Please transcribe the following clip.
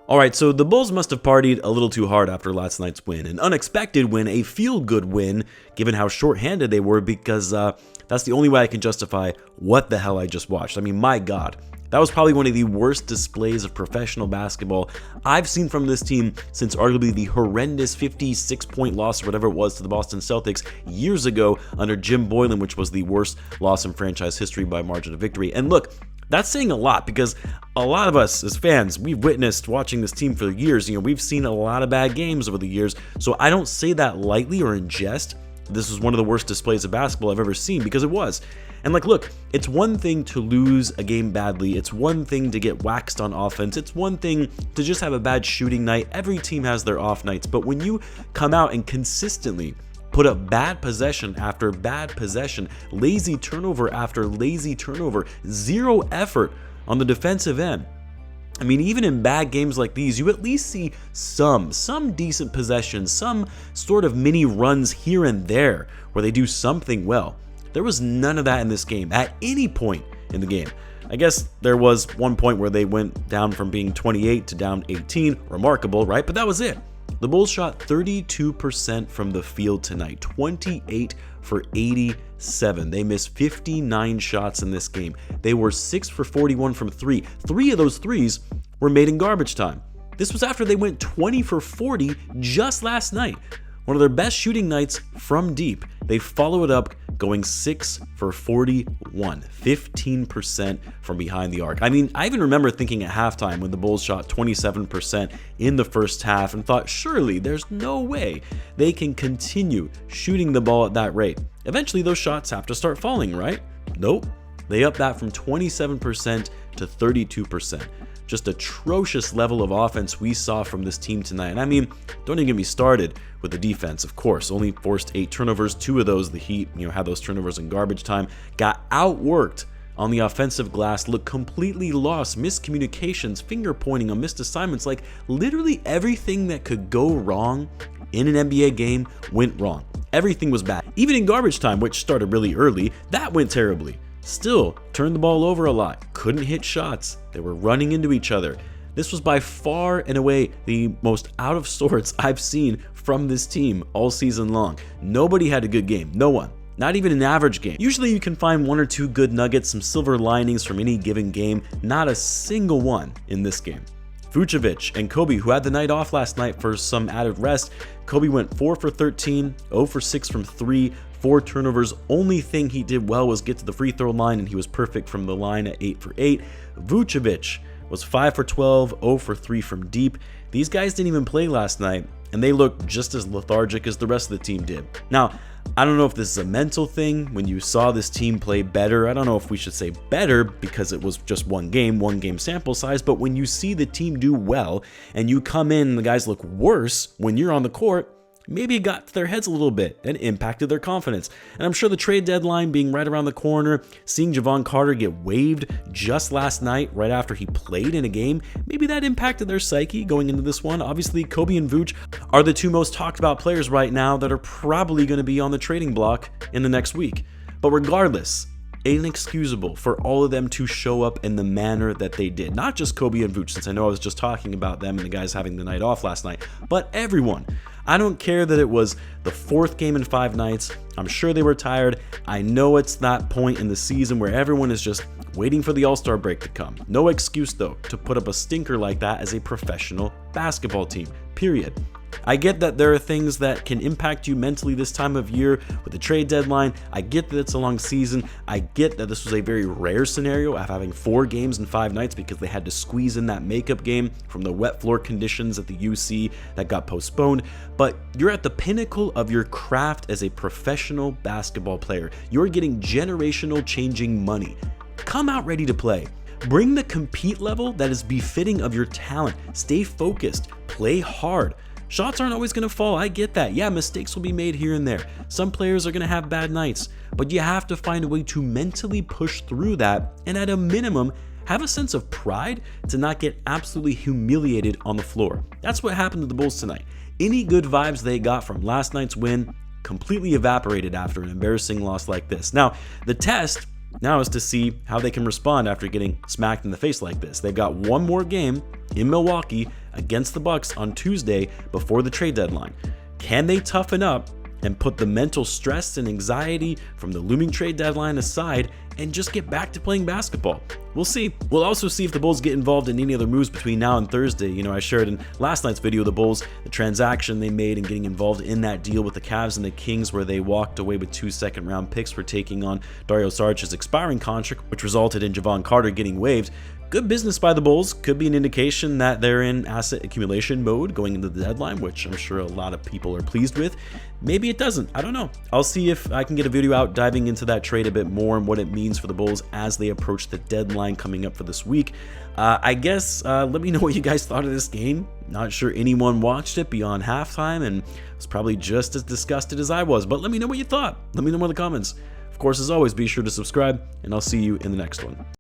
All right, so the Bulls must have partied a little too hard after last night's win. An unexpected win, a feel-good win, given how short-handed they were, because that's the only way I can justify what the hell I just watched. I mean, my God. That was probably one of the worst displays of professional basketball I've seen from this team since arguably the horrendous 56-point loss or whatever it was to the Boston Celtics years ago under Jim Boylan, which was the worst loss in franchise history by margin of victory. And look, that's saying a lot because a lot of us as fans, we've witnessed watching this team for years. We've seen a lot of bad games over the years. So I don't say that lightly or in jest. This was one of the worst displays of basketball I've ever seen, because it was. And look, it's one thing to lose a game badly. It's one thing to get waxed on offense. It's one thing to just have a bad shooting night. Every team has their off nights. But when you come out and consistently put up bad possession after bad possession, lazy turnover after lazy turnover, zero effort on the defensive end. I mean, even in bad games like these, you at least see some decent possessions, some sort of mini runs here and there where they do something well. There was none of that in this game at any point in the game. I guess there was one point where they went down from being 28 to down 18. Remarkable, right? But that was it. The Bulls shot 32% from the field tonight, 28 for 87. They missed 59 shots in this game. They were 6 for 41 from three. 3 of those threes were made in garbage time. This was after they went 20 for 40 just last night. One of their best shooting nights from deep. They followed it up going 6 for 41, 15% from behind the arc. I mean, I even remember thinking at halftime when the Bulls shot 27% in the first half and thought, surely there's no way they can continue shooting the ball at that rate. Eventually those shots have to start falling, right? Nope. They upped that from 27% to 32%. Just atrocious level of offense we saw from this team tonight. And I mean, don't even get me started with the defense, of course. Only forced 8 turnovers. 2 of those, the Heat, had those turnovers in garbage time. Got outworked on the offensive glass, looked completely lost, miscommunications, finger pointing on missed assignments. Like, literally everything that could go wrong in an NBA game went wrong. Everything was bad. Even in garbage time, which started really early, that went terribly. Still, turned the ball over a lot, couldn't hit shots, they were running into each other. This was by far and away the most out of sorts I've seen from this team all season long. Nobody had a good game, no one. Not even an average game. Usually you can find 1 or 2 good nuggets, some silver linings from any given game. Not a single one in this game. Vucevic and Kobe, who had the night off last night for some added rest. Kobe went 4 for 13, 0 for 6 from 3, 4 turnovers. Only thing he did well was get to the free throw line, and he was perfect from the line at 8 for 8. Vucevic was 5 for 12, 0 for 3 from deep. These guys didn't even play last night, and they looked just as lethargic as the rest of the team did. Now, I don't know if this is a mental thing when you saw this team play better. I don't know if we should say better because it was just one game sample size, but when you see the team do well and you come in and the guys look worse when you're on the court, maybe it got to their heads a little bit and impacted their confidence. And I'm sure the trade deadline being right around the corner, seeing Jevon Carter get waived just last night right after he played in a game, maybe that impacted their psyche going into this one. Obviously, Kobe and Vooch are the 2 most talked about players right now that are probably going to be on the trading block in the next week. But regardless, inexcusable for all of them to show up in the manner that they did. Not just Kobe and Vooch, since I know I was just talking about them and the guys having the night off last night, but everyone. I don't care that it was the 4th game in 5 nights. I'm sure they were tired. I know it's that point in the season where everyone is just waiting for the All-Star break to come. No excuse, though, to put up a stinker like that as a professional basketball team, period. I get that there are things that can impact you mentally this time of year with the trade deadline. I get that it's a long season. I get that this was a very rare scenario of having 4 games in 5 nights because they had to squeeze in that makeup game from the wet floor conditions at the UC that got postponed. But you're at the pinnacle of your craft as a professional basketball player. You're getting generational changing money. Come out ready to play. Bring the compete level that is befitting of your talent. Stay focused. Play hard. Shots aren't always going to fall, I get that. Yeah, mistakes will be made here and there. Some players are going to have bad nights, but you have to find a way to mentally push through that, and at a minimum, have a sense of pride to not get absolutely humiliated on the floor. That's what happened to the Bulls tonight. Any good vibes they got from last night's win completely evaporated after an embarrassing loss like this. Now, the test Now is to see how they can respond after getting smacked in the face like this. They've got one more game in Milwaukee against the Bucks on Tuesday before the trade deadline. Can they toughen up and put the mental stress and anxiety from the looming trade deadline aside and just get back to playing basketball? We'll see. We'll also see if the Bulls get involved in any other moves between now and Thursday. You know, I shared in last night's video the Bulls, the transaction they made and getting involved in that deal with the Cavs and the Kings, where they walked away with 2 second-round picks for taking on Dario Saric's expiring contract, which resulted in Javon Carter getting waived. Good business by the Bulls. Could be an indication that they're in asset accumulation mode going into the deadline, which I'm sure a lot of people are pleased with. Maybe it doesn't. I don't know. I'll see if I can get a video out diving into that trade a bit more and what it means for the Bulls as they approach the deadline coming up for this week. I guess let me know what you guys thought of this game. Not sure anyone watched it beyond halftime and was probably just as disgusted as I was, but let me know what you thought. Let me know in the comments. Of course, as always, be sure to subscribe, and I'll see you in the next one.